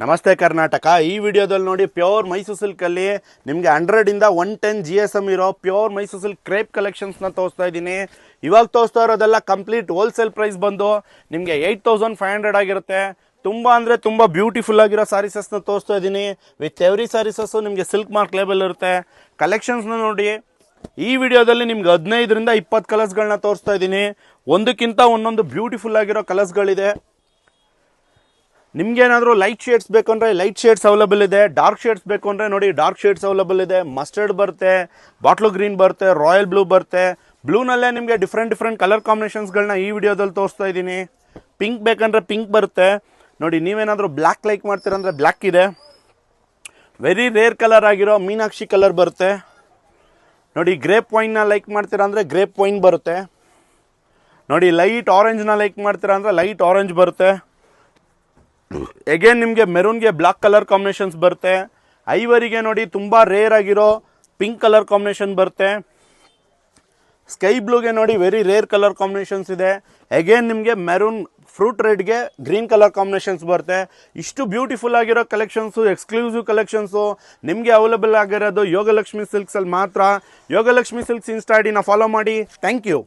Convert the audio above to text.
ನಮಸ್ತೆ ಕರ್ನಾಟಕ. ಈ ವಿಡಿಯೋದಲ್ಲಿ ನೋಡಿ ಪ್ಯೂರ್ ಮೈಸೂರು ಸಿಲ್ಕಲ್ಲಿ ನಿಮಗೆ 100 ಇಂದ 110 GSM ಇರೋ ಪ್ಯೂರ್ ಮೈಸೂರು ಸಿಲ್ಕ್ ಕ್ರೇಪ್ ಕಲೆಕ್ಷನ್ಸ್ನ ತೋರಿಸ್ತಾ ಇದ್ದೀನಿ. ಇವಾಗ ತೋರಿಸ್ತಾ ಇರೋದೆಲ್ಲ ಕಂಪ್ಲೀಟ್ ಹೋಲ್ಸೇಲ್ ಪ್ರೈಸ್ ಬಂದು ನಿಮಗೆ 8500 ಆಗಿರುತ್ತೆ. ತುಂಬ ಅಂದರೆ ತುಂಬ ಬ್ಯೂಟಿಫುಲ್ ಆಗಿರೋ ಸ್ಯಾರೀಸಸ್ನ ತೋರಿಸ್ತಾ ಇದ್ದೀನಿ. ವಿತ್ ಎವ್ರಿ ಸ್ಯಾರೀಸಸ್ಸು ನಿಮಗೆ ಸಿಲ್ಕ್ ಮಾರ್ಕ್ ಲೇಬಲ್ ಇರುತ್ತೆ. ಕಲೆಕ್ಷನ್ಸ್ನ ನೋಡಿ, ಈ ವಿಡಿಯೋದಲ್ಲಿ ನಿಮ್ಗೆ 15 ಇಂದ 20 ಕಲರ್ಸ್ಗಳನ್ನ ತೋರಿಸ್ತಾ ಇದ್ದೀನಿ. ಒಂದಕ್ಕಿಂತ ಒಂದೊಂದು ಬ್ಯೂಟಿಫುಲ್ ಆಗಿರೋ ಕಲರ್ಸ್ಗಳಿದೆ. ನಿಮ್ಗೇನಾದರೂ ಲೈಟ್ ಶೇಡ್ಸ್ ಬೇಕು ಅಂದರೆ ಲೈಟ್ ಶೇಡ್ಸ್ ಅವೈಲೇಬಲ್ ಇದೆ. ಡಾರ್ಕ್ ಶೇಡ್ಸ್ ಬೇಕು ಅಂದರೆ ನೋಡಿ ಡಾರ್ಕ್ ಶೇಡ್ಸ್ ಅವೈಲೇಬಲ್ ಇದೆ. ಮಸ್ಟರ್ಡ್ ಬರುತ್ತೆ, ಬಾಟ್ಲು ಗ್ರೀನ್ ಬರುತ್ತೆ, ರಾಯಲ್ ಬ್ಲೂ ಬರುತ್ತೆ. ಬ್ಲೂನಲ್ಲೇ ನಿಮಗೆ ಡಿಫ್ರೆಂಟ್ ಕಲರ್ ಕಾಂಬಿನೇಷನ್ಸ್ಗಳನ್ನ ಈ ವಿಡಿಯೋದಲ್ಲಿ ತೋರಿಸ್ತಾ ಇದ್ದೀನಿ. ಪಿಂಕ್ ಬೇಕಂದರೆ ಪಿಂಕ್ ಬರುತ್ತೆ. ನೋಡಿ, ನೀವೇನಾದರೂ ಬ್ಲ್ಯಾಕ್ ಲೈಕ್ ಮಾಡ್ತೀರಂದರೆ ಬ್ಲ್ಯಾಕ್ ಇದೆ. ವೆರಿ ರೇರ್ ಕಲರ್ ಆಗಿರೋ ಮೀನಾಕ್ಷಿ ಕಲರ್ ಬರುತ್ತೆ. ನೋಡಿ, ಗ್ರೇಪ್ ವೈನ್ನ ಲೈಕ್ ಮಾಡ್ತೀರಾ ಅಂದರೆ ಗ್ರೇಪ್ ವೈನ್ ಬರುತ್ತೆ. ನೋಡಿ, ಲೈಟ್ ಆರೆಂಜ್ನ ಲೈಕ್ ಮಾಡ್ತೀರಾ ಅಂದರೆ ಲೈಟ್ ಆರೆಂಜ್ ಬರುತ್ತೆ. ಎಗೇನ್ ನಿಮಗೆ ಮೆರೂನ್ಗೆ ಬ್ಲಾಕ್ ಕಲರ್ ಕಾಂಬಿನೇಷನ್ಸ್ ಬರುತ್ತೆ. ಐವರಿಗೆ ನೋಡಿ ತುಂಬ ರೇರ್ ಆಗಿರೋ ಪಿಂಕ್ ಕಲರ್ ಕಾಂಬಿನೇಷನ್ ಬರುತ್ತೆ. ಸ್ಕೈ ಬ್ಲೂಗೆ ನೋಡಿ ವೆರಿ ರೇರ್ ಕಲರ್ ಕಾಂಬಿನೇಷನ್ಸ್ ಇದೆ. ಎಗೇನ್ ನಿಮಗೆ ಮೆರೂನ್ ಫ್ರೂಟ್ ರೆಡ್ಗೆ ಗ್ರೀನ್ ಕಲರ್ ಕಾಂಬಿನೇಷನ್ಸ್ ಬರುತ್ತೆ. ಇಷ್ಟು ಬ್ಯೂಟಿಫುಲ್ ಆಗಿರೋ ಕಲೆಕ್ಷನ್ಸು, ಎಕ್ಸ್ಕ್ಲೂಸಿವ್ ಕಲೆಕ್ಷನ್ಸು ನಿಮಗೆ ಅವೈಲೇಬಲ್ ಆಗಿರೋದು ಯೋಗಲಕ್ಷ್ಮಿ ಸಿಲ್ಕ್ಸಲ್ಲಿ ಮಾತ್ರ. ಯೋಗಲಕ್ಷ್ಮಿ ಸಿಲ್ಕ್ಸ್ ಇನ್ಸ್ಟಾ ಐಡಿನ ಫಾಲೋ ಮಾಡಿ. Thank you.